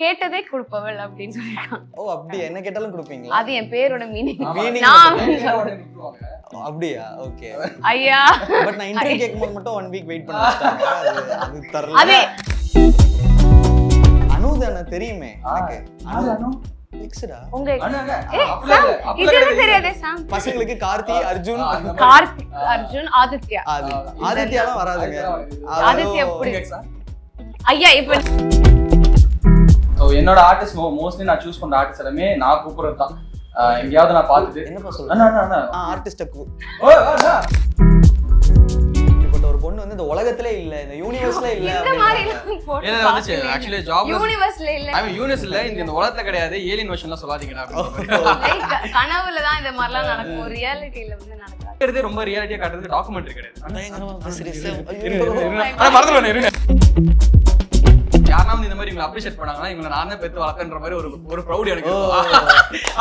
கேட்டதே கொடுப்பவள் அப்படின்னு சொல்லிருக்காங்க. ஓ அப்படியா? என்ன கேட்டாலும் கொடுப்பீங்களா? அது என் பேரோட மீனிங். அப்படியா? ஓகே ஐயா பட் நான் இன்டர்வியூ கேக்கும்போது மட்டும் 1 வீக் வெயிட் பண்ண வச்சிட்டாங்க. அது தரல. அதே அனுதான தெரியுமே எனக்கு. அனு எக்ஸ்டா உங்க இது என்ன தெரியாதே சாம்? பசங்களுக்கு கார்த்தி, அர்ஜுன், கார்த்திக், அர்ஜுன், ஆதித்யா. ஆதித்யாலாம் வராதுங்க. ஆதித்யா எப்படி ஐயா இப்ப என்னோட ஆர்டிஸ்ட் மோஸ்ட்லி நான் சூஸ் பண்ற ஆர்டிஸ்ட் எல்லாமே நான் கூப்பிடுறது தான். எங்கேயாவது நான் பார்த்துட்டு என்னப்பா சொல்றேன் ஆர்டிஸ்ட இப்ப ஒரு பொண்ணு வந்து இந்த உலகத்திலே இல்ல, இந்த யூனிவர்ஸ்ல இல்ல இந்த மாதிரி என்ன வந்துச்சு ஆக்சுவலி ஜாப் யூனிவர்ஸ்ல இல்ல. ஐ மீன் யூனிவர்ஸ் இல்ல, இந்த உலகத்துல கிடையாது, ஏலியன் வெர்ஷன்லாம் சொல்லாதீங்கடா. கனவுல தான் இந்த மாதிரிலாம் நடக்கும், ரியாலிட்டில வந்து நடக்காது. இது ரொம்ப ரியாலிட்டியா காட்டுறது டாக்குமெண்ட்ரி கிடையாது. பயங்கரமா மறந்துடுவேன். யாரா இந்த மாதிரி இவங்க அப்ரிஷியேட் பண்ணாங்கன்னா இவங்க நானே பெத்து வளர்க்கன்ற மாதிரி ஒரு ப்ரௌட் எனக்கு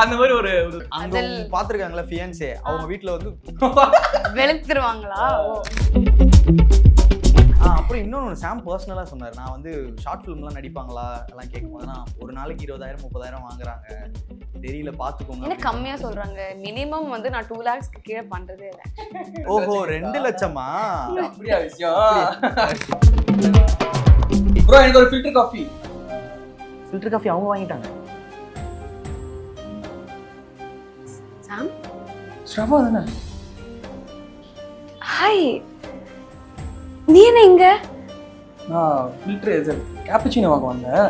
அந்த மாதிரி ஒரு அங்க பாத்துருக்காங்களா ஃபியான்சே அவங்க வீட்ல வந்து வெளுத்துருவாங்களா? அப்புறம் இன்னொன்று சாம் பர்சனலாக சொன்னார். நான் வந்து ஷார்ட் ஃபிலிம்லாம் நடிப்பாங்களா எல்லாம் கேட்கும்போது நான் ஒரு நாளைக்கு 20,000 30,000 வாங்குறாங்க, தெரியல பார்த்துக்கோங்க. என்ன கம்மியா சொல்றாங்க? மினிமம் வந்து நான் 2 lakhs கீழே பண்றதே இல்லை. ஓஹோ 2 லட்சமா? அப்படியா விஷயம்? ப்ரோ எனக்கு ஒரு ஃபில்டர் காஃபி. ஃபில்டர் காஃபி அவங்க வாங்கிட்டாங்க. சாம் ஸ்ரவா தானே? ஹாய், நீ என்ன இங்க? நான் ஃபில்டர் கேப்புச்சினோ வாங்க வந்தேன்.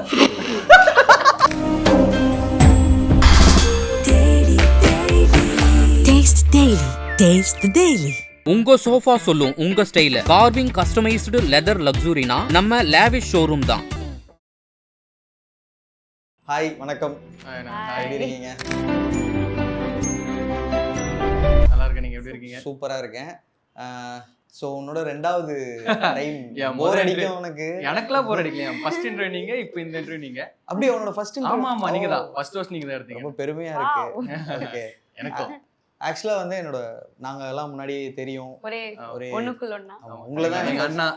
Taste Daily. Taste the Daily. உங்க சோஃபா சொல்லும் உங்க ஸ்டைல. கார்விங் கஸ்டமைஸ்டு லெதர் லக்ஸுரினா நம்ம லேவிஷ் ஷோரூம் தான். ஹாய் வணக்கம், எப்படி இருக்கீங்க? நல்லா இருக்கேன், நீங்க எப்படி இருக்கீங்க? சூப்பரா இருக்கேன். சோ உன்னோட 2வது டைம் போர் அடிக்கும் உனக்கு? எனக்குலாம் போர் அடிக்கலையா? ஃபர்ஸ்ட் இன்டர்வியூ நீங்க, இப்போ இந்த இன்டர்வியூ நீங்க. அப்படியே உன்னோட ஃபர்ஸ்ட் ஆமா ஆமா நீங்க தான் ஃபர்ஸ்ட் நீங்க தான் எடுத்தீங்க. ரொம்ப பெருமையா இருக்கு. ஓகே எனக்கும் ஆக்சுவலா வந்து என்னோட நாங்க எல்லாம் முன்னாடியே தெரியும். ஒரே ஒண்ணுக்குள்ள ஒண்ணா. உங்களை தான் எங்க அண்ணா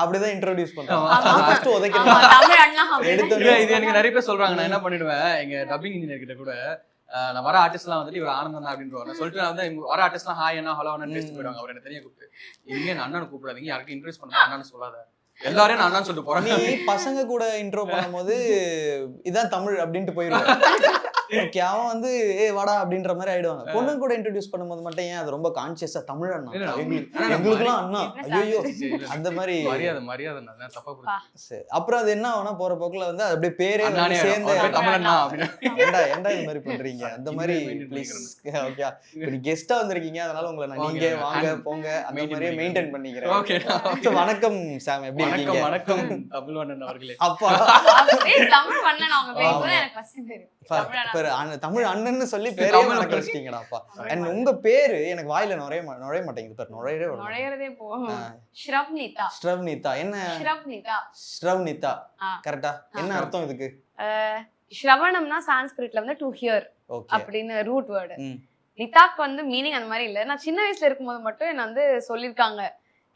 அப்படிதான் இன்ட்ரோடியூஸ் பண்றோம். ஆமா. ஃபர்ஸ்ட் உதைக்கணும். தமிழ் அண்ணா எடுத்து இது எனக்கு நிறைய பேர் சொல்றாங்க. நான் என்ன பண்ணிடுவேன், எங்க டப்பிங் இன்ஜினியர் கிட்ட கூட நான் வர ஆர்டிஸ்ட்லாம் வந்துட்டு இவர் ஆனந்தம் அப்படின்றவாங்க சொல்லிட்டு நான் வந்து வர ஆர்டிஸ்ட்லாம் ஹாய் அண்ணா ஹலோ அண்ணா பேசிட்டு போயிடுவாங்க. அவர் என்ன தனியாக கூப்பிட்டு இங்கே நான் அண்ணனை கூப்பிடாதீங்க, யாருக்கும் இன்ட்ரெஸ்ட் பண்ண அண்ணான்னு சொல்லாத, எல்லாரையும் நான் அண்ணான்னு சொல்லிட்டு போறேன். நீ பசங்க கூட இன்ட்ரோ பண்ணும்போது இதான் தமிழ் அப்படின்ட்டு போயிடுவேன். ஓகே அவன் வந்து ஏ வாடா அப்படின்ற மாதிரி ஆயிடுவாங்க. பொண்ணு கூட இன்ட்ரோடியூஸ் பண்ணும்போது மட்டும் ஏன் அது ரொம்ப கான்சியஸா தமிழ் அண்ணா எங்களுக்குலாம் அண்ணா ஐயோ அந்த மாதிரி மரியாதை நான் தப்பா புரிஞ்சு. அப்புறம் அது என்ன ஆகும்னா போற போக்குல வந்து அப்படியே பேரே சேர்ந்து தமிழ் அண்ணா அப்படின்னு ஏண்டா இந்த மாதிரி பண்றீங்க அந்த மாதிரி ப்ளீஸ். ஓகே இப்ப நீ கெஸ்டா வந்திருக்கீங்க, அதனால உங்களை நான் நீங்க வாங்க போங்க அந்த மாதிரியே மெயின்டைன் பண்ணிக்கிறேன். ஓகே வணக்கம் சாம், எப்படி இருக்கீங்க? வணக்கம் தமிழ் அண்ணன் அவர்களே. அப்பா தமிழ் அண்ணன் அவங்க பேரு எனக்கு ஃபர்ஸ்ட் தெரியும். தமிழ் அண்ணன்னு சொல்லி பேரே மறக்க வச்சிட்டீங்கடாப்பா. அண்ட் உங்க பேரு எனக்கு வாயில நுழைய மாட்டேங்குது. பேர் நுழையறதே போகும். ஸ்ரவ்னிதா. ஸ்ரவ்னிதா என்ன? ஸ்ரவ்னிதா கரெக்ட்டா? என்ன அர்த்தம் இதுக்கு? ஸ்ரவணம்னா சான்ஸ்கிரிட்ல வந்து டு ஹியர் அப்படின்னு ரூட் வேர்டு. நிதாக்கு வந்து மீனிங் அந்த மாதிரி இல்ல. நான் சின்ன வயசுல இருக்கும்போது மட்டும் என்ன வந்து சொல்லிருக்காங்க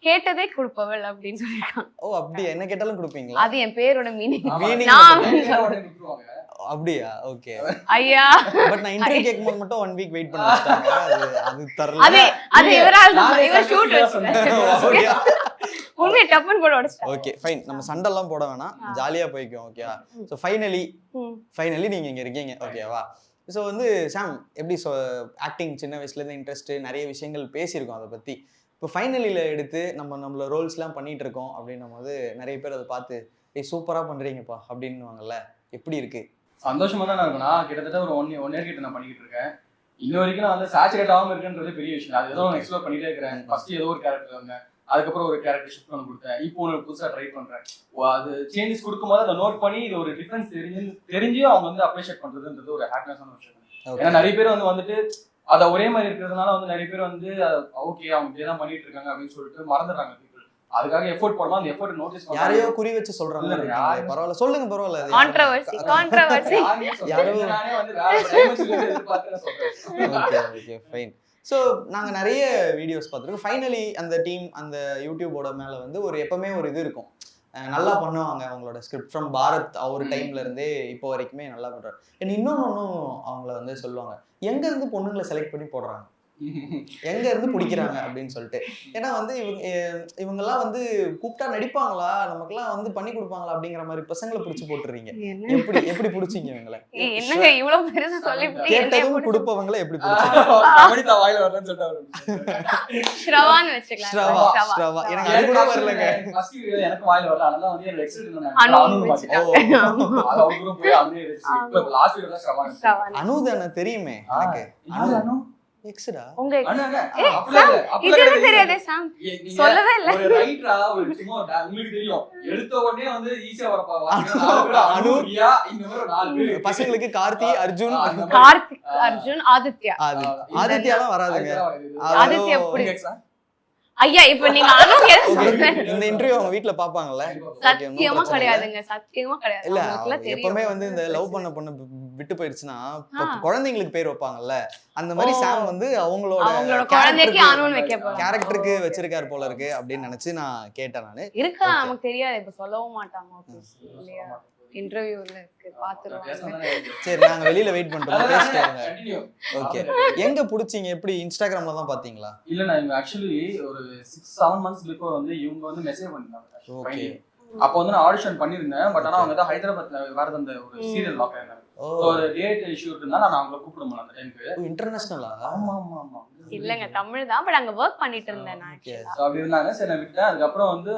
கேட்டதே கொடுப்பவள் அப்படின்னு சொல்லிருக்காங்க. ஓ அப்படியா? என்ன கேட்டாலும் கொடுப்பீங்களா? அது என் பேரோட மீனிங். அப்படியா? ஓகே ஐயா பட் நான் இன்டர்வியூ கேக்கும்போது மட்டும் 1 வீக் வெயிட் பண்ண வச்சிட்டாங்க. அது தரல. அது இவரால் தான். இவர் ஷூட் வச்சாரு. உண்மையை டப்பன் போட உடைச்சாரு. ஓகே ஃபைன், நம்ம சண்டெல்லாம் போட வேணாம், ஜாலியா போய்க்கும். ஓகேவா? சோ ஃபைனலி நீங்க இங்க இருக்கீங்க. ஓகேவா? ஸோ வந்து சாம் எப்படி ஆக்டிங் சின்ன வயசுலேருந்து இன்ட்ரெஸ்ட், நிறைய விஷயங்கள் பேசியிருக்கோம் அதை பற்றி. இப்போ ஃபைனலியில் எடுத்து நம்மள ரோல்ஸ்லாம் பண்ணிகிட்டு இருக்கோம் அப்படின்னும் போது நிறைய பேர் அதை பார்த்து சூப்பராக பண்ணுறீங்கப்பா அப்படின்னுவாங்கல்ல, எப்படி இருக்குது? சந்தோஷமாக தான் இருக்கும். நான் கிட்டத்தட்ட ஒரு ஒன் இயர் கிட்ட நான் பண்ணிக்கிட்டு இருக்கேன். இன்ன வரைக்கும் நான் வந்து சேச்சுரேட் ஆகாமல் இருக்குன்றது பெரிய விஷயம். அது ஏதோ நான் எக்ஸ்ப்ளோர் பண்ணிகிட்டே இருக்கிறேன். ஃபர்ஸ்ட் ஏதோ ஒரு கேரக்டர் வந்தேன், அதுக்கப்புறம் ஒரு கேரக்டர் ஷிஃப்ட் பண்ணி கொடுத்தேன், இப்போ ஒரு புதுசாக ட்ரை பண்ணுறேன். அது சேஞ்சஸ் கொடுக்கும்போது அதை நோட் பண்ணி இது ஒரு டிஃப்ரென்ஸ் தெரிஞ்சு அவங்க வந்து அப்ரிஷியேட் பண்ணுறதுன்றது ஒரு ஹாப்பினஸான விஷயம். ஏன்னா நிறைய பேர் வந்துட்டு அதை ஒரே மாதிரி இருக்கிறதுனால வந்து நிறைய பேர் வந்து ஓகே அவங்க இப்படியே பண்ணிட்டு இருக்காங்க அப்படின்னு சொல்லிட்டு மறந்துடுறாங்க. அதுக்காக எஃபோர்ட் போடுமா, அந்த எஃபோர்ட் நோட்டீஸ் பண்ண யாரையோ குறி வச்சு சொல்றாங்க. பரவாயில்ல சொல்லுங்க, பரவாயில்ல. கான்ட்ரோவர்சி யாரோ நானே வந்து எதிர்பார்த்து சொல்றேன். Okay fine. ஸோ நாங்கள் நிறைய வீடியோஸ் பார்த்துருக்கோம். ஃபைனலி அந்த டீம் அந்த யூடியூபோட மேலே வந்து ஒரு எப்பவுமே ஒரு இது இருக்கும், நல்லா பண்ணுவாங்க அவங்களோட ஸ்கிரிப்ட் ஃப்ரம் பாரத் அவர் டைம்ல இருந்தே இப்போ வரைக்குமே நல்லா பண்றாரு. இன்னொன்னும் அவங்கள வந்து சொல்லுவாங்க, எங்க இருந்து பொண்ணுங்களை செலக்ட் பண்ணி போடுறாங்க, எங்க இருந்து பிடிக்கிறாங்க அப்படின்னு சொல்லிட்டு. ஏன்னா வந்து இவங்கெல்லாம் வந்து கூப்பிட்டா நடிப்பாங்களா, நமக்கெல்லாம் வந்து பண்ணி கொடுப்பாங்களா அப்படிங்கிற மாதிரி பசங்களை பிடிச்சி போட்டுறீங்க. எப்படி பிடிச்சிங்க இவங்களை? என்னங்க இவ்வளவு பெருசா சொல்லி கேட்டதும் கொடுப்பவங்களை எப்படி பிடிச்சீங்க? வாயில வரலன்னு சொல்லிட்டு ஸ்ரவான் வச்சுக்கலாம். ஸ்ரவா எனக்கு அது கூட வரலங்க. ஃபர்ஸ்ட் எனக்கு வாயில வரல. அதனால வந்து எனக்கு எக்ஸ்ட்ரா அனு பாத்தீங்க. அது அவங்களும் போய் அனு இப்ப லாஸ்ட் இயர்ல ஸ்ரவான் அனு தான தெரியுமே எனக்கு. அனு எக்ஸ்டா உங்க அண்ணா இது தெரியாதே சாம் சொல்லவே இல்ல. ஒரு ரைட்டரா ஒரு சும்மா உங்களுக்கு தெரியும் எடுத்த உடனே வந்து ஈஸியா வரப்பா அனுரியா இந்த மாதிரி 4 பேர் பசங்களுக்கு கார்த்தி, அர்ஜுன், கார்த்திக், அர்ஜுன், ஆதித்யா. ஆதித்யாலாம் வராதுங்க. ஆதித்யா எப்படி ஐயா இப்ப நீங்க அனு இந்த இன்டர்வியூ அவங்க வீட்ல பாப்பாங்கல்ல? சத்தியமா கிடையாதுங்க, சத்தியமா கிடையாது. இல்ல அவங்களுக்குலாம் தெரியும். எப்பவுமே வந்து இந்த லவ் பண்ண பொண்ணு விட்டு போயிடுச்சுன்னா குழந்தைங்களுக்கு பேர் வைப்பாங்கல்ல, அந்த மாதிரி சாம் வந்து அவங்களோட குழந்தைக்கு அனுன்னு வைக்க போறாங்க. கேரக்டருக்கு வச்சிருக்காரு போல இருக்கு அப்படின்னு நினைச்சு நான் கேட்டேன். நானு இருக்கா நமக்கு தெரியாது, இப்ப சொல்லவும் மாட்டாங்க இல்லையா, இன்டர்வியூல இருக்கு பாத்துருவாங்க. சரி நாங்க வெளியில வெயிட் பண்றோம், பேசிட்டு. ஓகே, எங்க புடிச்சீங்க? எப்படி இன்ஸ்டாகிராம்ல தான் பாத்தீங்களா? இல்ல நான் ஆக்சுவலி ஒரு 6-7 months பிஃபோர் வந்து இவங்க வந்து மெசேஜ் பண்ணிருந்தாங்க. ஓகே, அப்போ வந்து நான் ஆடிஷன் பண்ணிருந்தேன். பட் ஆனா அவங்க தான் ஹைதராபாத்ல வேற அந்த ஒரு சீரியல் லாக் ஆயிருந்தாங்க. ஒரு டேட் இஷ்யூ இருந்தா நான் அவங்கள கூப்பிட முடியல அந்த டைம்க்கு. இன்டர்நேஷனலா? ஆமா ஆமா ஆமா இல்லங்க தமிழ் தான், பட் அங்க வர்க் பண்ணிட்டு இருந்தேன் நான். சோ அப்படி இருந்தாங்க. சரி நான் விட்டேன். அதுக்கப்புறம் வந்து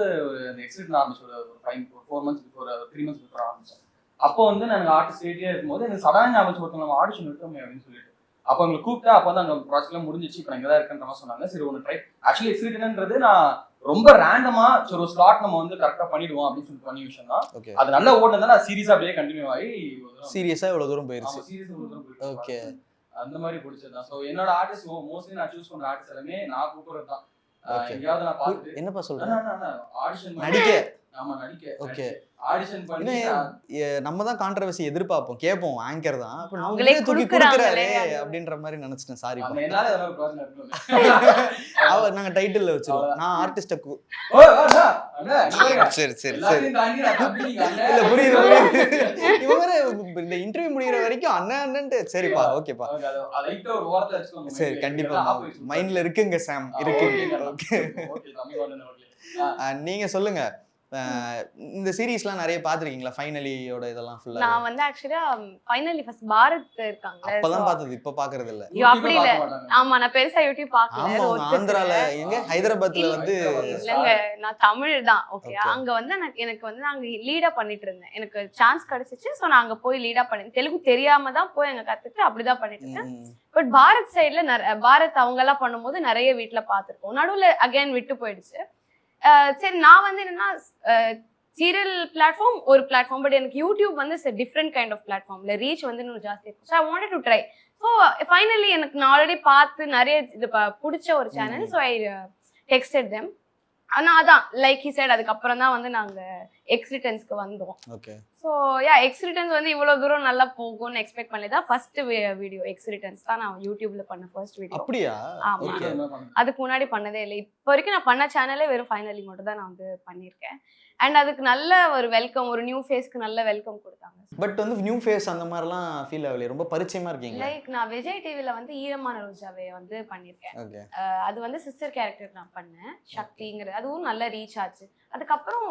அந்த எக்ஸிட் ஆரம்பிச்சு ஒரு 4 months பிஃபோர் 3 months பிஃபோர் ஆரம்பிச்சேன். அப்போ வந்து நான் ஆர்டிஸ்ட் ரேடியே இருக்கும்போது எனக்கு சடனா ஞாபகம் ஒருத்தவங்க நம்ம ஆடிஷன் விட்டோமே அப்படின்னு சொல்லிட்டு அப்போ அவங்களுக்கு கூப்பிட்டா அப்போ வந்து அங்கே ப்ராஜெக்ட்லாம் முடிஞ்சிச்சு. இப்போ நான் இங்கே தான் இருக்கேன்ற மாதிரி சொன்னாங்க. சரி ஒன்று ட்ரை. ஆக்சுவலி எக்ஸிட்ன்றது நான் ரொம்ப ரேண்டமா சரி ஒரு ஸ்லாட் நம்ம வந்து கரெக்டாக பண்ணிடுவோம் அப்படின்னு சொல்லிட்டு பண்ணி விஷயம் தான். அது நல்லா ஓடுனதா நான் சீரியஸா அப்படியே கண்டினியூ ஆகி சீரியஸா இவ்வளவு தூரம் போயிருச்சு. சீரியஸா இவ்வளவு தூரம் போயிருச்சு. ஓகே, அந்த மாதிரி பிடிச்சதுதான். ஸோ என்னோட ஆர்டிஸ்ட் மோஸ்ட்லி நான் சூஸ் பண்ற ஆர்டிஸ்ட் எல்லாமே நான் கூப்பிடுறது தான். எங்கேயாவது நான் பார்த்துட்டு என்னப்பா சொல்றேன் ஆடிஷன் நடிக்க. ஆமா நடிக்க. ஓகே, ஆடிஷன் பண்ணி நம்ம தான் கான்ட்ரோவர்சி எதிர்பார்ப்போம், கேட்போம், ஆங்கர் தான் அவங்களே தூக்கி கொடுக்குறாரே அப்படின்ற மாதிரி நினைச்சிட்டேன். சாரி, நாங்க டைட்டில்ல வச்சிருவோம், நான் ஆர்டிஸ்ட. சரி சரி சரி, இல்ல புரியுது இவங்க இந்த இன்டர்வியூ முடிகிற வரைக்கும் அண்ணன் அண்ணன்ட்டு. சரிப்பா, ஓகேப்பா, சரி கண்டிப்பா மைண்ட்ல இருக்குங்க சாம், இருக்கு. ஓகே, நீங்க சொல்லுங்க, இந்த சீரிஸ்லாம் நிறைய பாத்துருக்கீங்களா? ஃபைனலியோட இதெல்லாம் ஃபுல்லா நான் வந்து ஆக்சுவலா ஃபைனலி ஃபர்ஸ்ட் பாரத் இருக்காங்க அப்பதான் பார்த்தது, இப்ப பாக்குறது இல்ல. அப்படி இல்ல. ஆமா நான் பெருசா யூடியூப் பார்க்கல. ஆமா, ஆந்திரால எங்க ஹைதராபாத்ல வந்து இல்லங்க, நான் தமிழ் தான். ஓகே, அங்க வந்து எனக்கு வந்து நாங்க லீடா பண்ணிட்டு இருந்தேன். எனக்கு சான்ஸ் கிடைச்சிச்சு. சோ நான் அங்க போய் லீடா பண்ணி தெலுங்கு தெரியாம தான் போய் அங்க கத்துட்டு அப்படிதான் பண்ணிட்டு இருக்கேன். பட் பாரத் சைடுல பாரத் அவங்க எல்லாம் பண்ணும்போது நிறைய வீட்டுல பாத்துருக்கோம். நடுவுல அகைன் விட்டு போயிடுச்சு. சரி நான் வந்து என்னன்னா சீரியல் பிளாட்ஃபார்ம் ஒரு பிளாட்ஃபார்ம், பட் எனக்கு யூடியூப் வந்து டிஃப்ரெண்ட் கைண்ட் ஆஃப் பிளாட்ஃபார்ம்ல ரீச் வந்து இன்னும் ஜாஸ்தி இருக்கும். So I wanted to try. So finally எனக்கு நான் ஆல்ரெடி பார்த்து நிறைய இது பிடிச்ச ஒரு channel. So I texted them. ஆனால் அதான் லைக் ஹி சைட் அதுக்கப்புறம் தான் வந்து நாங்கள் எக்ஸ்ரிட்டன்ஸ்க்கு வந்தோம். ஓகே, ஸோ எக்ஸ்ரிட்டன்ஸ் வந்து இவ்வளோ தூரம் நல்லா போகும்னு எக்ஸ்பெக்ட் பண்ணி தான் ஃபர்ஸ்ட் வீடியோ எக்ஸ்ரிட்டன்ஸ் தான் நான் யூடியூப்ல பண்ண ஃபர்ஸ்ட் வீடியோ. அப்படியா? ஆமா, அதுக்கு முன்னாடி பண்ணதே இல்லை. இப்போ வரைக்கும் நான் பண்ண சேனலே வெறும் ஃபைனலி மட்டும் தான் நான் வந்து பண்ணியிருக்கேன். அண்ட் அதுக்கு நல்ல ஒரு வெல்கம், ஒரு நியூ ஃபேஸ்க்கு நல்ல வெல்கம் கொடுத்தாங்க. பட் வந்து நியூ ஃபேஸ் அந்த மாதிரிலாம் ஃபீல் ஆகலையே, ரொம்ப பரிச்சயமா இருக்கீங்க. லைக் நான் விஜய் டிவில வந்து ஈரமான ரோஜாவே வந்து பண்ணியிருக்கேன். ஓகே, அது வந்து சிஸ்டர் கேரக்டர் நான் பண்ணேன், சக்திங்கிறது. அதுவும் நல்ல ரீச் ஆச்சு. அதுக்கப்புறம்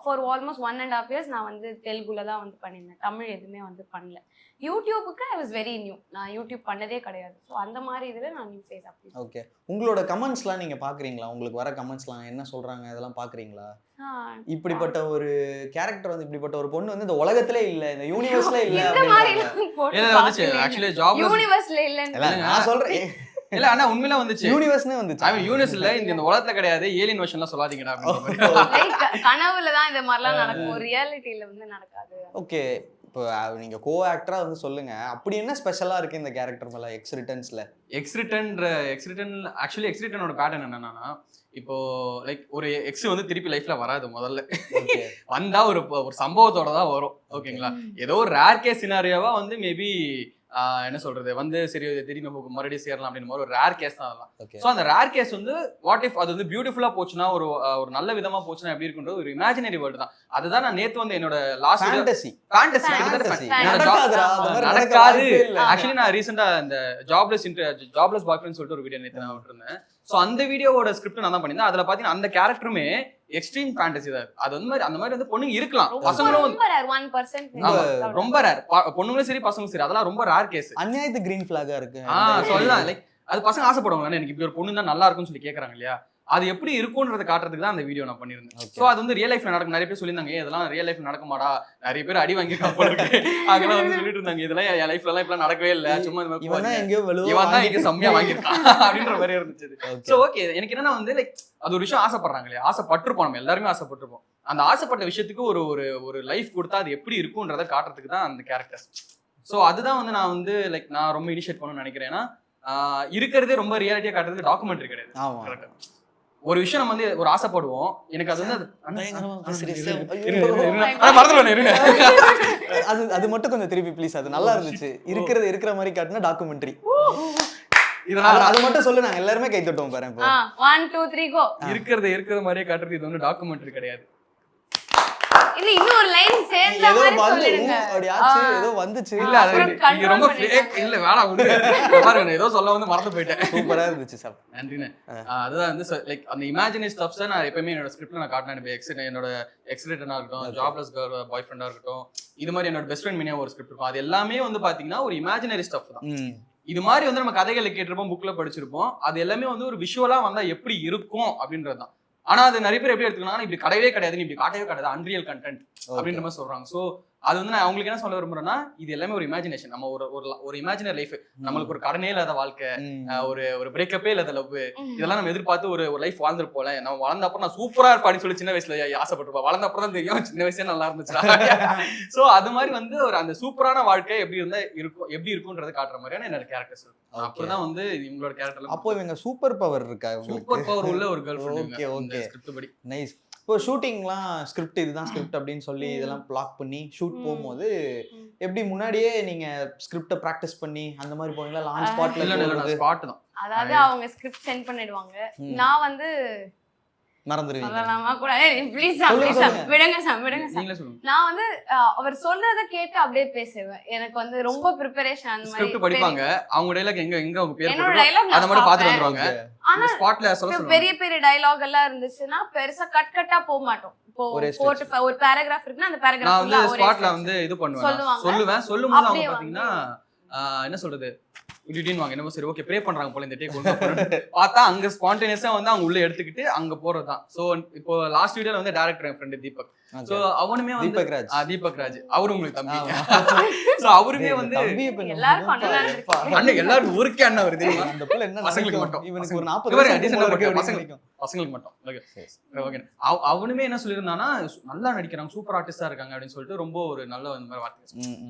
ஃபார் ஆல்மோஸ்ட் 1.5 years நான் வந்து தெலுங்குல தான் வந்து பண்ணியிருந்தேன். தமிழ் எதுவுமே வந்து பண்ணல. யூடியூபுக்கு ஐ வாஸ் வெரி நியூ. நான் யூடியூப் பண்ணதே கிடையாது. ஸோ அந்த மாதிரி இதில் நான் நியூ ஃபேஸ் அப்படி. ஓகே, உங்களோட கமெண்ட்ஸ்லாம் நீங்கள் பார்க்குறீங்களா? உங்களுக்கு வர கமெண்ட்ஸ்லாம் என்ன சொல்கிறாங்க இதெல்லாம் பார்க்குறீங்களா? இப்படிப்பட்ட ஒரு கேரக்டர் வந்து, இப்படிப்பட்ட ஒரு பொண்ணு வந்து இந்த உலகத்திலே இல்ல, இந்த யூனிவர்ஸ்ல இல்ல இந்த மாதிரி வந்துச்சு. ஆக்சுவலி ஜாப் யூனிவர்ஸ்ல இல்ல நான் சொல்றேன். இல்ல ஆனா உண்மையில வந்துச்சு, யூனிவர்ஸ்னே வந்துச்சு. ஐ மீன் யூனிவர்ஸ் இல்ல, இந்த உலகத்துல கிடையாது, ஏலியன் வெர்ஷன்லாம் சொல்லாதீங்கடா. கனவுல தான் இந்த மாதிரிலாம் நடக்கும், ரியாலிட்டில வந்து நடக்காது. ஓகே, இப்போ நீங்க கோ ஆக்டரா வந்து சொல்லுங்க, அப்படி என்ன ஸ்பெஷலா இருக்கு இந்த கேரக்டர் மேல எக்ஸ்ரிட்டன்ஸ்ல? எக்ஸ்ரிட்டன் ஆக்சுவலி எக்ஸ்ரிட்டனோட பேட்டர்ன் என்னன்னா, இப்போ லைக் ஒரு எக்ஸ் வந்து திருப்பி லைஃப்ல வராது. முதல்ல வந்தா ஒரு சம்பவத்தோட தான் வரும். ஓகேங்களா, ஏதோ ஒரு ரேர் கேஸ் சினாரியோவா வந்து மேபி என்ன சொல்றது வந்து சரி திடீர்னு மறுபடியும் சேரலாம் அப்படின்னு ஒரு ரேர் கேஸ் தான் அதெல்லாம். ஓகே ஸோ அந்த ரேர் கேஸ் வந்து வாட் இஃப் அது வந்து பியூட்டிஃபுல்லா போச்சுன்னா ஒரு நல்ல விதமா போச்சுன்னா எப்படி இருக்குன்றது ஒரு இமேஜினரி வேர்ல்டு தான். அதுதான் நான் நேத்து வந்து என்னோட லாஸ்ட் ஃபேண்டசி ஃபேண்டசி நடக்காது. ஆக்சுவலி நான் ரீசெண்டா இந்த ஜாப்லெஸ் பாய் ஃப்ரெண்ட் சொல்லிட்டு ஒரு வீடியோ நேத்து நான் விட்டுருந்தேன். ஸோ அந்த வீடியோவோட ஸ்கிரிப்ட் நான் தான் பண்ணியிருந்தேன். அதுல பாத்தீங்கன்னா அந்த கேரக்டருமே எக்ஸ்ட்ரீம் ஃபேண்டசி தான். அது வந்து அந்த மாதிரி வந்து பொண்ணுங்க இருக்கலாம், பசங்களும் ரொம்ப ரேர். பொண்ணுங்களும் சரி பசங்களும் சரி, அதெல்லாம் ரொம்ப ரேர் கேஸ். அநியாயத்து கிரீன் ஃபிளாகா இருக்கு. சொல்லலாம் லைக் அது பசங்க ஆசைப்படுவாங்க, எனக்கு இப்படி ஒரு பொண்ணு தான் நல்லா இருக்கும்னு சொல்லி கேட்கறாங்க இல்லையா, அது எப்படி இருக்கும்ன்றத காட்டுறதுக்கு தான் அந்த வீடியோ நான் பண்ணியிருந்தேன். ஸோ அது வந்து ரியல் லைஃப்ல நடக்கும். நிறைய பேர் சொல்லியிருந்தாங்க இதெல்லாம் ரியல் லைஃப்ல நடக்குமாடா, நிறைய பேர் அடி வாங்கி கப்பல் இருக்கு அதெல்லாம் வந்து சொல்லிட்டு இருந்தாங்க, இதெல்லாம் என் லைஃப்ல எல்லாம் இப்பெல்லாம் நடக்கவே இல்லை, சும்மா இந்த மாதிரி இவன் தான் இங்க செம்மையா வாங்கியிருக்கான் அப்படின்ற மாதிரி இருந்துச்சு. ஸோ ஓகே, எனக்கு என்னன்னா வந்து லைக் அது ஒரு விஷயம் ஆசைப்படுறாங்க இல்லையா, ஆசைப்பட்டிருப்போம், நம்ம எல்லாருமே ஆசைப்பட்டிருப்போம். அந்த ஆசைப்பட்ட விஷயத்துக்கு ஒரு லைஃப் கொடுத்தா அது எப்படி இருக்கும்ன்றத காட்டுறதுக்கு தான் அந்த கேரக்டர்ஸ். ஸோ அதுதான் வந்து நான் வந்து லைக் நான் ரொம்ப இனிஷியேட் பண்ணணும்னு நினைக்கிறேன். ஏன்னா இருக்கிறதே ரொம்ப ரியாலிட்டியா காட்டுறதுக்கு டாக்குமெண்ட்ரி கிடையாது. ஒரு விஷயம் நம்ம வந்து ஒரு ஆசைப்படுவோம், எனக்கு அது வந்து அது மட்டும் கொஞ்சம் திருப்பி ப்ளீஸ். அது நல்லா இருந்துச்சு, இருக்கிற மாதிரி காட்டுனா டாக்குமெண்ட்ரி. அது மட்டும் சொல்லு, நாங்க எல்லாருமே கை தட்டுவோம் பாரு. 1 2 3 கோ. இருக்கிற மாதிரியே காட்டுறது இது வந்து டாக்குமெண்ட்ரி கிடையாது. இல்ல இன்னொரு லைன் சேர்ந்த மாதிரி சொல்லிடுங்க. அப்படியாச்சு ஏதோ வந்துச்சு. இல்ல அது நீங்க ரொம்ப ஃபேக் இல்ல வேணாம் விடு. பாருங்க ஏதோ சொல்ல வந்து மறந்து போயிட்டேன். சூப்பரா இருந்துச்சு சார். நன்றிண்ணே. அதுதான் வந்து லைக் அந்த இமேஜினரி ஸ்டப்ஸ் நான் எப்பவுமே என்னோட ஸ்கிரிப்ட்ல நான் காட்டினேன். என்னோட எக்ஸிடென்டா இருக்கட்டும், ஜாப்லெஸ் பாய் ஃப்ரெண்டா இருக்கட்டும், இது மாதிரி என்னோட பெஸ்ட் ஃப்ரெண்ட் மினியா ஒரு ஸ்கிரிப்ட் இருக்கும். அது எல்லாமே வந்து பாத்தீங்கன்னா ஒரு இமேஜினரி ஸ்டப் தான். இது மாதிரி வந்து நம்ம கதைகளை கேட்டிருப்போம், புக்ல படிச்சிருப்போம். அது எல்லாமே வந்து ஒரு விஷுவலா வந்தா எப்படி இருக்கும் அப்படின்றது தான். ஆனா அது நிறைய பேர் எப்படி எடுத்துக்கணும், இப்படி கிடையவே கிடையாது, இப்படி காட்டவே கிடையாது, அன்ரியல் கண்டென்ட் அப்படின்ற மாதிரி சொல்றாங்க. சோ அது வந்து நான் அவங்களுக்கு என்ன சொல்ல விரும்புறேன்னா, இது எல்லாமே ஒரு இமேஜினேஷன். நம்ம ஒரு இமேஜினரி லைஃப், நம்மளுக்கு ஒரு கடனே இல்லாத வாழ்க்கை, ஒரு பிரேக்கப்பே இல்லாத லவ், இதெல்லாம் நம்ம எதிர்பார்த்து ஒரு லைஃப் வாழ்ந்துட்டு போல. நம்ம வளர்ந்த அப்புறம் நான் சூப்பரா இருப்பான்னு சொல்லி சின்ன வயசுல ஆசைப்பட்டிருப்போம். வளர்ந்த அப்புறம் தான் தெரியும் சின்ன வயசே நல்லா இருந்துச்சு. சோ அது மாதிரி வந்து ஒரு அந்த சூப்பரான வாழ்க்கை எப்படி இருந்தா இருக்கும், எப்படி இருக்கும்ன்றதை காட்டுற மாதிரியான என்னோட கேரக்டர்ஸ் இருக்கும். அப்படிதான் வந்து இவங்களோட கேரக்டர். அப்போ இவங்க சூப்பர் பவர் இருக்கா? சூப்பர் பவர் உள்ள ஒரு கேர்ள் ஃப்ரெண்ட். ஓகே ஸ்கிரிப்ட் படி நைஸ். இப்போ ஷூட்டிங்லாம் ஸ்கிரிப்ட் இதுதான் ஸ்கிரிப்ட் அப்படின்னு சொல்லி இதெல்லாம் பிளாக் பண்ணி ஷூட் போகும்போது எப்படி முன்னாடியே நீங்க ஸ்கிரிப்ட பிராக்டிஸ் பண்ணி அந்த மாதிரி போவீங்களா? லான்ச் ஸ்பாட்ல இல்ல ஸ்பாட் தான். அதாவது அவங்க ஸ்கிரிப்ட் சென்ட் பண்ணிடுவாங்க, நான் வந்து மறந்துடுவீங்க. அதெல்லாமா கூட ப்ளீஸ் விடுங்க சார், விடுங்க சார். நான் வந்து அவர் சொல்றத கேட்டு அப்படியே பேசுவேன். எனக்கு வந்து ரொம்ப ப்ரிப்பரேஷன் அந்த மாதிரி. ஸ்கிரிப்ட் படிப்பாங்க, அவங்க டயலாக் எங்க அவங்க பேர் என்னோட போட்டு டயலாக் அத மட்டும் பாத்துட்டு வந்துருவாங்க. ஆனா ஸ்பாட்ல சொல்லுவாங்க. பெரிய பெரிய டயலாக் எல்லாம் இருந்துச்சுன்னா பெருசா கட்டா போக மாட்டோம். இப்போ ஒரு பேராகிராஃப் இருக்குன்னா அந்த பேராகிராஃப் நான் வந்து ஸ்பாட்ல வந்து இது பண்ணுவேன். சொல்லும்போது அவங்க பாத்தீங்கன்னா என்ன சொல்றது இப்படின்னு வாங்க என்ன சரி ஓகே ப்ரே பண்றாங்க போல இந்த டேக் பார்த்தா அங்க ஸ்பான்டேனியஸா வந்து அவங்க உள்ள எடுத்துக்கிட்டு அங்க போறதுதான். சோ இப்போ லாஸ்ட் வீடியோல வந்து டைரக்டர் என் ஃப்ரெண்ட் தீபக். சோ அவனுமே வந்து தீபக் ராஜ் அவரு உங்களுக்கு தம்பி. சோ அவருமே வந்து அண்ணன் எல்லாரும் ஊருக்கே அண்ணன் வருது. அந்த புள்ள என்ன பசங்களுக்கு மட்டும் இவனுக்கு ஒரு 40 பசங்களுக்கு மட்டும். ஓகே அவனுமே என்ன சொல்லியிருந்தானா நல்லா நடிக்கிறாங்க, சூப்பர் ஆர்டிஸ்டா இருக்காங்க அப்படின்னு சொல்லிட்டு ரொம்ப ஒரு நல்ல இந்த மாதிரி வார்த்தை.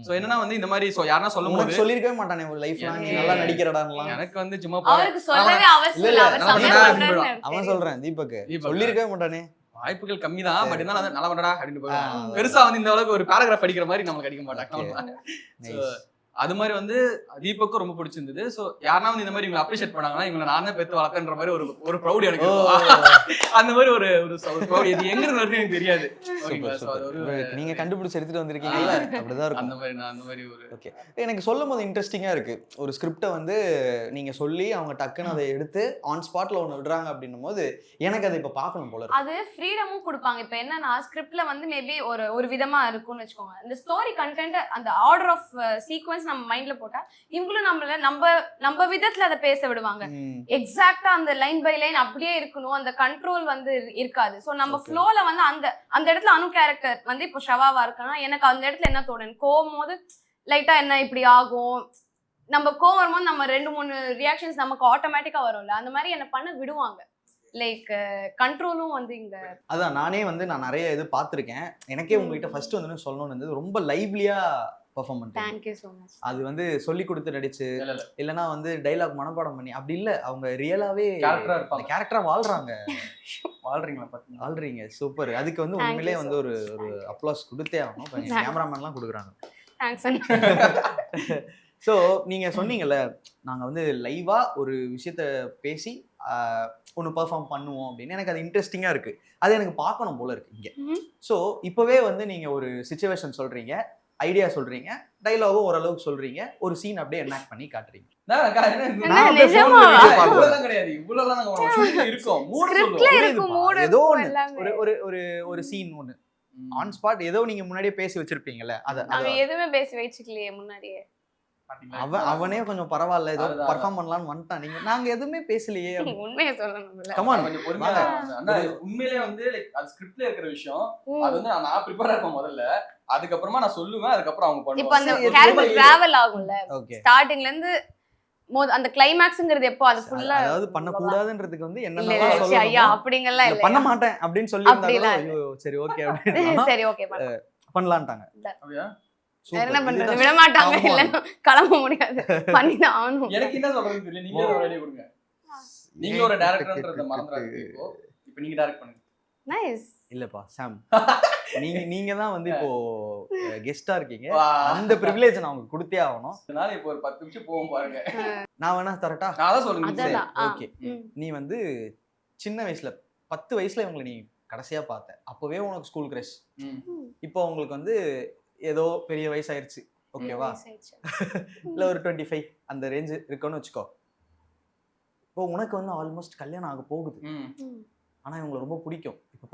சோ என்னன்னா வந்து இந்த மாதிரி யாரா சொல்லும் போது சொல்லிருக்கவே மாட்டானே ஒரு லைஃப்ல நல்லா நடிக்கிறடான்லாம். எனக்கு வந்து சும்மா அவருக்கு சொல்லவே அவசியம் இல்ல, அவர் சமையல் அவன் சொல்றேன் தீபக் சொல்லிருக்கவே மாட்டானே. வாய்ப்புகள் கம்மி தான், பட் இருந்தாலும் நல்லா பண்ணடா அப்படின்னு போயிடுவாங்க. பெருசா வந்து இந்த அளவுக்கு ஒரு பேராகிராஃப் படிக்கிற மாதிரி நமக்கு அடிக்க மாட்டாங்க. அது மாதிரி வந்து தீபக்கும் ரொம்ப பிடிச்சிருந்தது. சோ யாரா வந்து இந்த மாதிரி இவங்க அப்ரிஷியேட் பண்ணாங்கன்னா இவங்க நானே பெத்து வளர்க்கன்ற மாதிரி ஒரு ப்ரௌட் எனக்கு அந்த மாதிரி ஒரு ப்ரௌட். இது எங்க இருந்து வருது எனக்கு தெரியாது. நீங்க கண்டுபிடிச்சு எடுத்துட்டு வந்திருக்கீங்கல்ல, அப்படிதான் இருக்கும். அந்த மாதிரி ஒரு ஓகே. எனக்கு சொல்லும் போது இன்ட்ரெஸ்டிங்கா இருக்கு. ஒரு ஸ்கிரிப்டை வந்து நீங்க சொல்லி அவங்க டக்குன்னு அதை எடுத்து ஆன் ஸ்பாட்ல ஒன்று விடுறாங்க அப்படின்னும் போது எனக்கு அதை இப்ப பார்க்கணும் போல இருக்கு. அது ஃப்ரீடமும் கொடுப்பாங்க. இப்ப என்னன்னா ஸ்கிரிப்ட்ல வந்து மேபி ஒரு விதமா இருக்கும்னு வச்சுக்கோங்க. இந்த ஸ்டோரி கண்டென்ட் அந்த ஆர்டர் ஆஃப் சீக்வன்ஸ் நம்ம மைண்ட்ல போட்டா இவங்களும் நம்ம விதத்துல அதை பேச விடுவாங்க. எக்ஸாக்டா அந்த லைன் பை லைன் அப்படியே இருக்கணும், அந்த கண்ட்ரோல் வந்து இருக்காது. சோ நம்ம ஃப்ளோல வந்து அந்த இடத்துல அனு கேரக்டர் வந்து இப்போ ஷவாவா இருக்குன்னா எனக்கு அந்த இடத்துல என்ன தோணும், கோவம் போது லைட்டா என்ன இப்படி ஆகும், நம்ம கோவம் வரும்போது நம்ம 2-3 ரியாக்ஷன்ஸ் நமக்கு ஆட்டோமேட்டிக்கா வரும்ல, அந்த மாதிரி என்ன பண்ண விடுவாங்க. லைக் கண்ட்ரோலும் வந்து இங்க அதான் நானே வந்து நான் நிறைய இது பார்த்திருக்கேன். எனக்கே உங்ககிட்ட ஃபர்ஸ்ட் வந்து சொல்லணும்னு இருந்தது ரொம்ப லைவ்லியா பெர்ஃபார்ம் பண்ணிட்டாங்க. Thank you so much. அது வந்து சொல்லி கொடுத்து நடிச்சு இல்லனா வந்து டயலாக் மனப்பாடம் பண்ணி அப்படி இல்ல, அவங்க ரியலாவே கேரக்டரா வாழ்றாங்க. வாழ்றீங்க சூப்பர். அதுக்கு வந்து உண்மையிலே வந்து ஒரு அப்ளாஸ் கொடுத்தே ஆகணும். கேமராமேன்லாம் கொடுக்குறாங்க. Thanks. ஸோ நீங்க சொன்னீங்கல்ல நாங்க வந்து லைவா ஒரு விஷயத்த பேசி ஒன்று பெர்ஃபார்ம் பண்ணுவோம் அப்படின்னு எனக்கு அது இன்ட்ரெஸ்டிங்கா இருக்கு. அது எனக்கு பார்க்கணும் போல இருக்கு இங்க. ஸோ இப்பவே வந்து நீங்க ஒரு சிச்சுவேஷன் சொல்றீங்க, ஐடியா சொல்றீங்க, டைலாகும் ஓரளவுக்கு சொல்றீங்க, ஒரு சீன் அப்படியே எனாக்ட் பண்ணி காட்டுறீங்க. என்ன நிஜமாவா? இவ்வளவுதான் கிடையாது, இவ்வளவுதான் நாங்க script ல இருக்கோம். மூடு ஸ்கிரிப்ட்ல சொல்லுவோம். இருக்கும் மூடு ஏதோ இருக்கும் ஒண்ணு, எல்லாமே. ஒரு சீன் ஒன்று ஆன் ஸ்பாட் ஏதோ நீங்க முன்னாடியே பேசி வச்சிருப்பீங்கல்ல அத அவன் எதுவுமே பேசி வச்சுக்கலையே முன்னாடியே. பாத்தீங்களா? அவனே கொஞ்சம் பரவாயில்ல ஏதோ அதுதான். பர்ஃபார்ம் பண்ணலாம்னு வந்துட்டான். நாங்க எதுவுமே பேசலையே. உண்மையை சொல்லணும்ல. கமான் கொஞ்சம் பொறுமையா அண்ணா, உண்மையிலேயே வந்து like அது ஸ்கிரிப்ட்ல இருக்கிற விஷயம். அது வந்து நான் ப்ரிப்பேரா இருப்பேன் முதல்ல, அதுக்கப்புறமா நான் சொல்லுவேன், அதுக்கப்புறம் அவங்க இப்ப அந்த பண்ணுவாங்க. கேரக்டர் டிராவல் ஆகும்ல ஓகே. ஸ்டார்டிங்ல இருந்து அந்த கிளைமாக்ஸ்ங்கிறது எப்போ அது ஃபுல்லா அதாவது பண்ண கூடாதுன்றதுக்கு வந்து இல்ல என்னென்ன இல்ல, ச்சே, ஐயா அப்படிங்கலாம் இல்ல பண்ண மாட்டேன் அப்படின்னு சொல்லி அப்படிலாம் ஐயோ சரி ஓகே அப்படின்னு சரி ஓகே பண்ணலாம்ட்டாங்க. அப்படியா? என்ன பண்றது, விட மாட்டாங்க, ஆமா. இல்ல கிளம்ப முடியாது, பண்ணிதான் ஆகணும். எனக்கு என்ன சொல்றதுன்னு தெரியல, நீங்க ஒரு ஐடியா கொடுங்க. நீங்க ஒரு டைரக்டர்ன்றத மறந்துடாதீங்க. இப்போ நீங்க டைரக்ட் பண்ணுங்க. நைஸ். இல்லப்பா சாம், நீங்க தான் வந்து இப்போ கெஸ்டா இருக்கீங்க, வா. அந்த பிரிவிலேஜ் நான் உங்களுக்கு கொடுத்தே ஆகணும். அதனால இப்போ ஒரு 10 நிமிஷம் போவோம் பாருங்க. நான் வேணா தரட்டா? நான் தான் சொல்லுங்க. அதெல்லாம் ஓகே. நீ வந்து சின்ன வயசுல 10 வயசுல இவங்களை நீ கடைசியா பார்த்த, அப்பவே உனக்கு ஸ்கூல் கிரஷ். இப்போ உங்களுக்கு வந்து ஏதோ பெரிய வயசாயிருச்சு, ஓகேவா? இல்ல ஒரு 25 அந்த ரேஞ்சு இருக்குன்னு வச்சுக்கோ. இப்போ உனக்கு வந்து ஆல்மோஸ்ட் கல்யாணம் ஆக போகுது, ஆனா இவங்களை ரொம்ப பிடிக்கும். இப்ப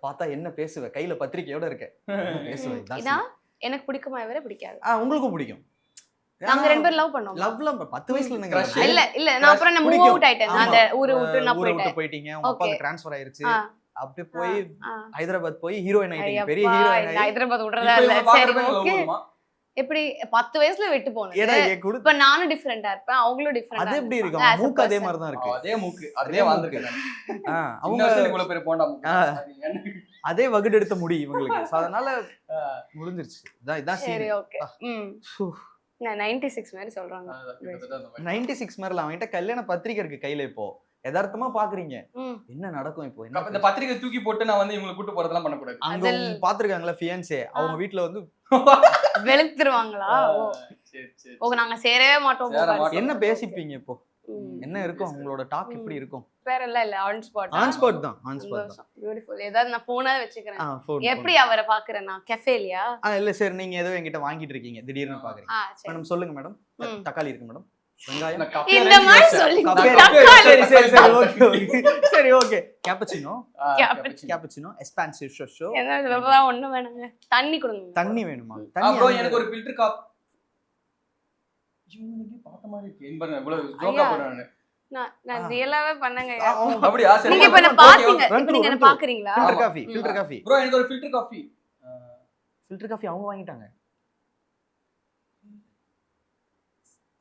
பார்த்தா என்ன பேசுவ? கையில பத்திரிக்கையோட இருக்க, என்ன பேசுவ? இதான் இதான் எனக்கு பிடிக்குமா இவரை பிடிக்காது. உங்களுக்கும் பிடிக்கும். நாங்க ரெண்டு பேரும் லவ் பண்ணோம். லவ்லாம் 10 வயசுல இருந்தீங்க. Crush. இல்ல இல்ல, நான் அப்புறம் நான் மூவ் அவுட் ஆயிட்டேன், அந்த ஊரை விட்டு நான் ஊரை விட்டு போயிட்டேன். போயிட்டீங்க, உங்க அப்பாக்கு ட்ரான்ஸ்ஃபர் ஆயிருச்சு, ஆ. அப்படியே போய் ஆ. ஹைதராபாத் போய் ஹீரோயின் ஆயிட்டீங்க, ஐயப்பா, பெரிய ஹீரோயின் இந்த ஆயி. ஹைதராபாத் இப்போ விடுறதா இல்ல. இவங்க சரி பாக்குறப்ப ஓகே. லவ் எப்படி 10 வயசுல விட்டு போனது, ஏடா ஏ குடு, இப்ப நானும் டிஃபரெண்டா இருப்பேன், அவங்களும் டிஃபரெண்டா. அது எப்படி இருக்கும்? அவங்க மூக்கு அதே மாதிரி தான் இருக்கு. அதே மூக்கு, அதே வாழ்ந்துருக்கேன். அவங்க அவங்க இவ்வளவு பேர் போண்டா மூக்கு. அதே வகுடு எடுத்த முடி இவங்களுக்கு. So அதனால முடிஞ்சிருச்சு. இதான் சரி சீன். ஓகே. நான் 96 மாதிரி சொல்றாங்க. அதுதான், கிட்டத்தட்ட அந்த மாதிரி. 96 மாதிரில அவன்கிட்ட கல்யாண பத்திரிக்கை இருக்கு கையில. இப்போ யதார்த்தமா பாக்குறீங்க, ம். என்ன நடக்கும் இப்போ? அப்ப இந்த பத்திரிக்கை தூக்கி போட்டு நான் வந்து இவங்களை கூட்டு போறதெல்லாம் பண்ணக்கூடாது. அங்க பாத்துருக்காங்களா ஃபியான்சே, அவங்க வீட்ல வந்து வெளுத்துருவாங்களா? சரி சரி. ஓ நாங்க சேரவே மாட்டோம். சேர போகாது. மாட்டோம். என்ன பேசிப்பீங்க இப்போ? ம். என்ன இருக்கும் உங்களோட டாக்? எப்படி இருக்கும்? வேற எல்லாம் இல்ல, ஆன் ஸ்பாட். ஆன் ஸ்பாட் தான், ஆன் ஸ்பாட் தான். பியூட்டிஃபுல். ஏதாவது நான் போனா வச்சுக்கிறேன். phone, எப்படி அவரை பாக்குறேன்னா கெஃபேலியா? இல்ல சார், நீங்க ஏதோ என்கிட்ட வாங்கிட்டு இருக்கீங்க திடீர்னு பாக்குறீங்க. சரி. மேடம் சொல்லுங்க மேடம். ம். தக்காளி இருக்கு மேடம், வெங்காயம். நான் கஃபே இந்த மாதிரி அரேஞ்ச் சொல்லி கஃபே தக்காளி. சரி சரி சரி ஓகே ஓகே சரி ஓகே. கேப்பச்சினோ, பண்ணேன். Cappuccino expensive show. என்ன இதெல்லாம் ஒண்ணு வேணாங்க. தண்ணி கொடுங்க. தண்ணி வேணுமா? ப்ரோ தண்ணி எனக்கு ஒரு ஃபில்டர் காப். இவங்க பார்த்த மாதிரி இருக்கு. என்ன பண்ண இவ்வளவு ஜோக்கா ஐயா. போறானே. நான் ரியலாவே பண்ணங்க. அப்படியா? சரி. நீங்க இப்ப என்ன Okay, பாத்தீங்க, run இப்ப நீங்க என்ன through. பாக்குறீங்களா? ஃபில்டர் ஆமா. Coffee, filter coffee. ப்ரோ எனக்கு ஒரு ஃபில்டர் காஃபி. ஃபில்டர் காஃபி அவங்க வாங்கிட்டாங்க.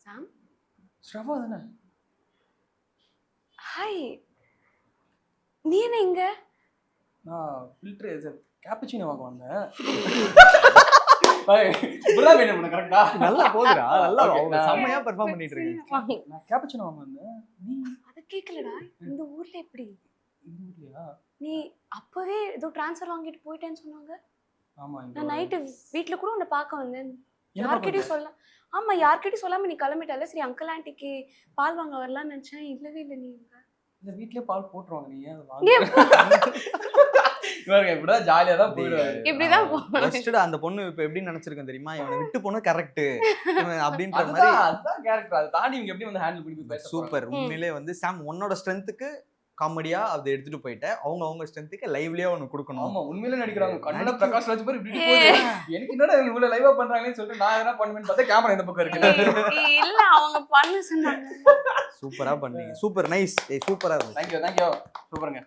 சாம் ஸ்ரவா தானே? ஹாய். நீ என்ன இங்க? நான் ஃபில்டர் கேப்பச்சினோ வாங்க வந்தேன். இப்படிதான் வேணும் உனக்கு, கரெக்டா? நல்லா போகுதுடா, நல்லா Okay, அவங்க நான் செம்மையா பெர்ஃபார்ம் பண்ணிட்டு இருக்கீங்க. நான் கேப்பச்சினோ வாங்க வந்தேன். நீ அத கேக்கலடா. இந்த ஊர்ல எப்படி? இந்த ஊர்லயா? நீ அப்பவே ஏதோ ட்ரான்ஸ்ஃபர் வாங்கிட்டு போயிட்டேன்னு சொன்னாங்க. ஆமா இந்த நான் நைட்டு வீட்ல கூட உன்னை பார்க்க வந்தேன். என்ன யார்கிட்டயும் சொல்ல. ஆமா யார்கிட்டயும் சொல்லாம நீ கிளம்பிட்டால. சரி அங்கிள் ஆண்டிக்கு பால் வாங்க வரலாம்னு நினைச்சேன். இல்லவே இல்ல நீ. இந்த வீட்லயே பால் போட்டுருவாங்க, நீ ஏன் அதை நீ வாங்க? இவங்க இப்படிதான் ஜாலியா தான் போயிடுவாரு. இப்படிதான் போகணும். ஃபர்ஸ்ட் அந்த பொண்ணு இப்ப எப்படி நினைச்சிருக்கேன் தெரியுமா? இவனை விட்டு போன கரெக்ட் அப்படின்ற மாதிரி. அதுதான் அதுதான் கேரக்டர். அதை தாண்டி இவங்க எப்படி வந்து ஹேண்டில் பண்ணி பேச சூப்பர். உண்மையிலே வந்து சாம் உன்னோட ஸ்ட்ரென்த்துக்கு காமெடியா அதை எடுத்துட்டு போயிட்டேன். அவங்க ஸ்ட்ரென்த்துக்கு லைவ்லியா ஒன்னு கொடுக்கணும். ஆமா உண்மையிலே நடிக்கிறாங்க. கண்ணட பிரகாஷ் ராஜ் பேர் இப்படி போகுது. எனக்கு என்னடா இவங்க இவ்வளவு லைவா பண்றாங்கன்னு சொல்லிட்டு நான் என்ன பண்ணுவேன்னு பார்த்தா கேமரா இந்த பக்கம் இருக்கு. இல்ல அவங்க பண்ண சொன்னாங்க. சூப்பரா பண்ணீங்க. Super nice. சூப்பரா இருக்கு. தேங்க்யூ சூப்பருங்க.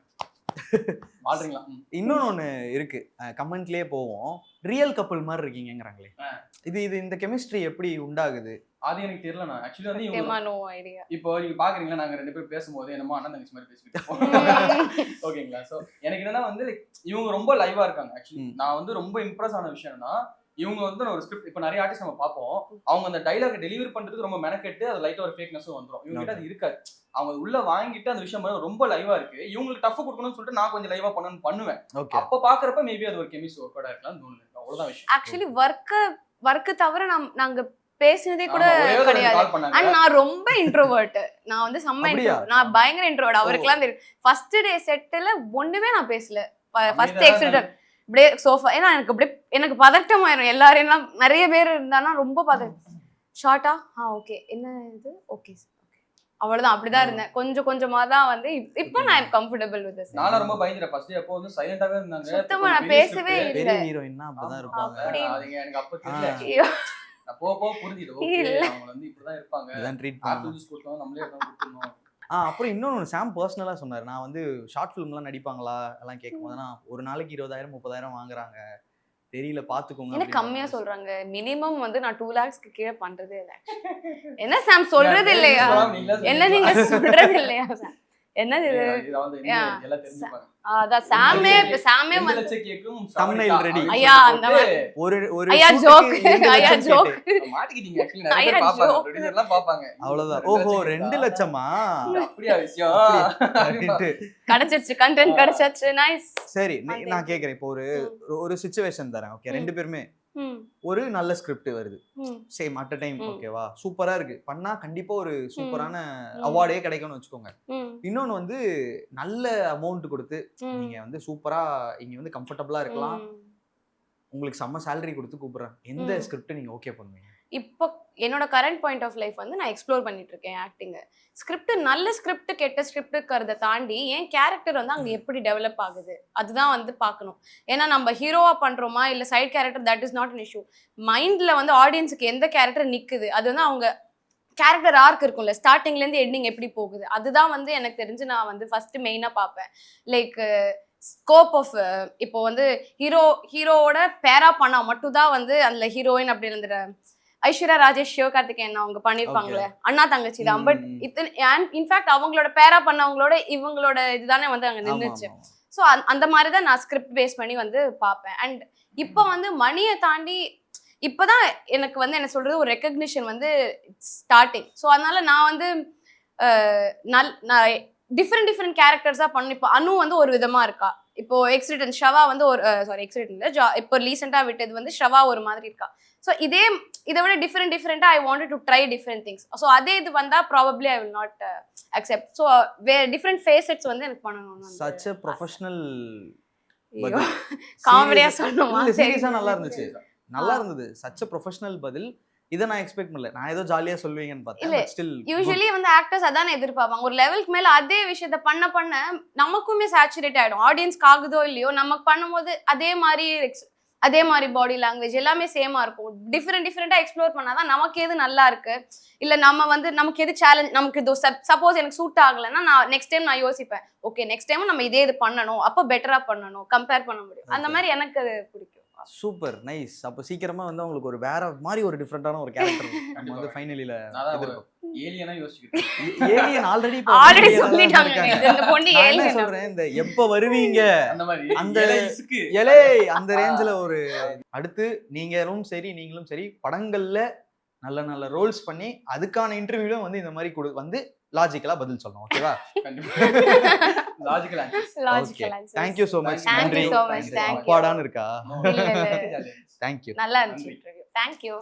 வாழ்றீங்களா? இன்னொன்னு இருக்கு, கமெண்ட்லயே போவோம். ரியல் கப்பல் மாதிரி இருக்கீங்கங்கறாங்களே, இது இந்த கெமிஸ்ட்ரி எப்படி உண்டாகுது? அது எனக்கு தெரியலண்ணா. ஆக்சுவலி வந்து இவங்க சத்தியமா நோ ஐடியா. இப்போ நீங்க பாக்குறீங்களா, நாங்க 2 பேரும் பேசும்போது என்னமோ அண்ணன் தங்கச்சி மாதிரி பேசிட்டு இருக்கோம். ஓகேங்களா? சோ எனக்கு என்னன்னா வந்து இவங்க ரொம்ப லைவா இருக்காங்க. ஆக்சுவலி நான் வந்து ரொம்ப இம்ப்ரெஸ் ஆன விஷயம் என்னன்னா, இவங்க வந்து ஒரு ஸ்கிரிப்ட் இப்போ நிறைய ஆர்டிஸ்ட் நம்ம பார்ப்போம், அவங்க அந்த டைலாக் டெலிவரி பண்றதுக்கு ரொம்ப மெனக்கெட்டு அது லைட்டா ஒரு ஃபேக்னஸும் வந்துடும். இவங்க கிட்ட அது இருக்காது. அவங்க உள்ள வாங்கிட்டு அந்த விஷயம் ரொம்ப லைவா இருக்கு. இவங்களுக்கு டஃப் கொடுக்கணும்னு சொல்லிட்டு நான் கொஞ்சம் லைவா பண்ணணும்னு பண்ணுவேன். அப்ப பாக்குறப்ப மேபி அது ஒரு கெமிஸ்ட்ரி ஒர்க் அவுட் ஆயிருக்கலாம் தோணுது. அவ்வளவுதான் விஷயம். ஆக்சுவலி வர்க்க தவிர நாங்க பேசினதே கூட கிடையாது. அண்ட் நான் ரொம்ப இன்ட்ரோவர்ட். நான் வந்து செம்ம இன்ட்ரோவர்ட். நான் பயங்கர இன்ட்ரோவர்ட். அவருக்குலாம் தெரியும். ஃபர்ஸ்ட் டே செட்ல ஒண்ணுமே நான் பேசல. ஃபர்ஸ்ட் எக்ஸிடென்ட் அப்படியே சோஃபா. ஏன்னா எனக்கு அப்படியே எனக்கு பதட்டம் ஆயிரும். எல்லாரும் நிறைய பேர் இருந்தானா ரொம்ப பதட்டம். ஷார்ட்டா ஓகே என்ன இது ஓகே அவ்வளவுதான். அப்படிதான் இருந்தேன். கொஞ்சமா தான் வந்து இப்போ நான் கம்ஃபர்டபிள் வித் திஸ். நான் ரொம்ப பயந்துட்டேன். ஃபர்ஸ்ட் டே அப்போ வந்து சைலண்டாவே இருந்தாங்க. சுத்தமா நான் பேசவே இல்ல. பெரிய ஹீரோயின்னா அப்பதான் இருப்பாங்க. அதுங்க எனக்கு அப்ப தெரியல. நான் போக புரிஞ்சிது. ஓகே அவங்க வந்து இப்படிதான் இருப்பாங்க. இதான் ட்ரீட் ஆப்பிள் ஜூஸ் கொடுத்தோம் நம்மளே அதான் கொடுக்கணும். அப்புறம் இன்னொன்று சாம் பர்சனலா சொன்னார். நான் வந்து ஷார்ட் ஃபிலிம்லாம் நடிப்பாங்களா எல்லாம் கேட்கும்போது நான் ஒரு நாளைக்கு 20,000 30,000 வாங்குறாங்க தெரியல பாத்துக்கோங்க. என்ன கம்மியா சொல்றாங்க. மினிமம் வந்து நான் 2 lakhsக்கு கீழே பண்றதே இல்ல. என்ன சாம் சொல்றது இல்லையா? என்ன நீங்க சொல்றது இல்லையா சாம்? என்னது இது? எல்லாம் தெரிஞ்சுப்பாங்க. அதான் சாமே கேக்கும் தம்ப்நெயில் ரெடி. ஐயா அந்த ஒரு ஐயா ஜோக் ஐயா ஜோக் மாட்டிக்கிட்டீங்க. एक्चुअली நிறைய பேர் பாப்பாங்க. ப்ரொடியூசர்லாம் பாப்பாங்க. அவ்வளவுதான். ஓஹோ 2 லட்சமா? அப்படியே விஷயம். கிடைச்சிருச்சு. கண்டென்ட் கிடைச்சிருச்சு. நைஸ். சரி நான் கேக்குறேன். இப்போ ஒரு சிச்சுவேஷன் தரேன். ஓகே ரெண்டு பேருமே ஒரு நல்ல ஸ்கிரிப்ட் வருது. சேம் அட் அ டைம் ஓகேவா சூப்பரா இருக்கு. பண்ணா கண்டிப்பா ஒரு சூப்பரான அவார்டே கிடைக்கும்னு வச்சுக்கோங்க. இன்னொன்னு வந்து நல்ல அமௌண்ட் கொடுத்து நீங்க வந்து சூப்பரா இங்க வந்து கம்ஃபர்டபுளா இருக்கலாம். உங்களுக்கு செம்ம salary கொடுத்து கூப்பிடுறேன். எந்த ஸ்கிரிப்ட் நீங்க ஓகே பண்ணுவீங்க? இப்போ என்னோட கரண்ட் பாயிண்ட் ஆஃப் லைஃப் வந்து நான் எக்ஸ்ப்ளோர் பண்ணிட்டு இருக்கேன் ஆக்டிங். ஸ்கிரிப்ட் நல்ல ஸ்கிரிப்ட் கெட்ட ஸ்கிரிப்டுக்கிறத தாண்டி என் கேரக்டர் வந்து அங்கே எப்படி டெவலப் ஆகுது அதுதான் வந்து பார்க்கணும். ஏன்னா நம்ம ஹீரோவா பண்றோமா இல்லை side character that is not an issue. மைண்ட்ல வந்து ஆடியன்ஸுக்கு எந்த கேரக்டர் நிக்குது அது வந்து அவங்க கேரக்டர் ஆர்க் இருக்கும்ல ஸ்டார்டிங்லேருந்து எண்டிங் எப்படி போகுது அதுதான் வந்து எனக்கு தெரிஞ்சு நான் வந்து ஃபர்ஸ்ட் மெயினாக பார்ப்பேன். லைக் ஸ்கோப் ஆஃப் இப்போ வந்து ஹீரோவோட பேரா பண்ணா மட்டும் தான் வந்து அந்த ஹீரோயின் அப்படி இருந்துற ஐஸ்வர்யா ராஜேஷ் சிவகார்த்திகேயன் அவங்க பண்ணிருப்பாங்களே அண்ணா தங்கச்சி தான். பட் இன்ஃபேக்ட் அவங்களோட பேரா பண்ணவங்களோட இவங்களோட இதுதானே வந்து அங்க நின்றுச்சு. ஸோ அந்த மாதிரி தான் நான் ஸ்கிரிப்ட் பேஸ் பண்ணி வந்து பார்ப்பேன். அண்ட் இப்போ வந்து மணியை தாண்டி இப்போதான் எனக்கு வந்து என்ன சொல்றது ஒரு ரெக்கக்னிஷன் வந்து ஸ்டார்டிங். ஸோ அதனால நான் வந்து நான் டிஃப்ரெண்ட் கேரக்டர்ஸாக பண்ண. இப்போ அனு வந்து ஒரு விதமா இருக்கா. இப்போ எக்ஸிடென்ட் ஷவா வந்து ஒரு எக்ஸிடென்ட் இல்லை இப்போ ரீசெண்டாக விட்டது வந்து ஷவா ஒரு மாதிரி இருக்கா. ஸோ இதை விட டிஃப்ரெண்டா I wanted to try different things. So அதே இது வந்தா probably I will not accept. So different facets வந்து எனக்கு பண்ணணும். சச் எ ப்ரொஃபஷனல் காமெடியா சொல்லணுமா? சீரியஸா நல்லா இருந்தது. சச் எ ப்ரொஃபஷனல் பதில். இதை நான் எக்ஸ்பெக்ட் பண்ணல. நான் ஏதோ ஜாலியா சொல்லுவீங்கன்னு பார்த்தேன். ஸ்டில் யூசுவலி வந்து ஆக்டர்ஸ் அதானே எதிர்பார்ப்பாங்க. ஒரு லெவலுக்கு மேல அதே விஷயத்த பண்ண நமக்குமே சேச்சுரேட் ஆயிடும். ஆடியன்ஸ்க்கு ஆகுதோ இல்லையோ நமக்கு பண்ணும்போது அதே மாதிரி பாடி லாங்குவேஜ் எல்லாமே சேமா இருக்கும். டிஃப்ரெண்டா எக்ஸ்ப்ளோர் பண்ணாதான் நமக்கு எது நல்லா இருக்கு இல்ல நம்ம வந்து நமக்கு எது சேலஞ்ச் நமக்கு இது சப்போஸ் எனக்கு சூட் ஆகலைன்னா நான் நெக்ஸ்ட் டைம் நான் யோசிப்பேன். ஓகே நெக்ஸ்ட் டைம் நம்ம இது பண்ணணும் அப்போ பெட்டரா பண்ணணும் கம்பேர் பண்ண முடியும். அந்த மாதிரி எனக்கு அது பிடிக்கும். Super nice. அப்போ சீக்கிரமா வந்து உங்களுக்கு ஒரு வேற மாதிரி ஒரு டிஃபரெண்டான ஒரு கேரக்டர் நம்ம வந்து ஃபைனலில ஏலியனா யோசிக்கிறேன். ஏலியன் ஆல்ரெடி சொல்லிட்டாங்க. இந்த பொண்ணு ஏலியன் சொல்றேன். இந்த எப்ப வருவீங்க அந்த மாதிரி அந்த அந்த ரேஞ்சில ஒரு அடுத்து நீங்களும் சரி படங்கள்ல நல்ல நல்ல ரோல்ஸ் பண்ணி அதுக்கான இன்டர்வியூல வந்து இந்த மாதிரி வந்து லாஜிக்கலா பதில் சொல்லணும். ஓகேவா? Logical answer. Thank you so much. நன்றி. Thank you so much. அப்பாடான்னு இருக்கா? இல்ல Thank you. நல்லா இருந்துச்சு. Thank you.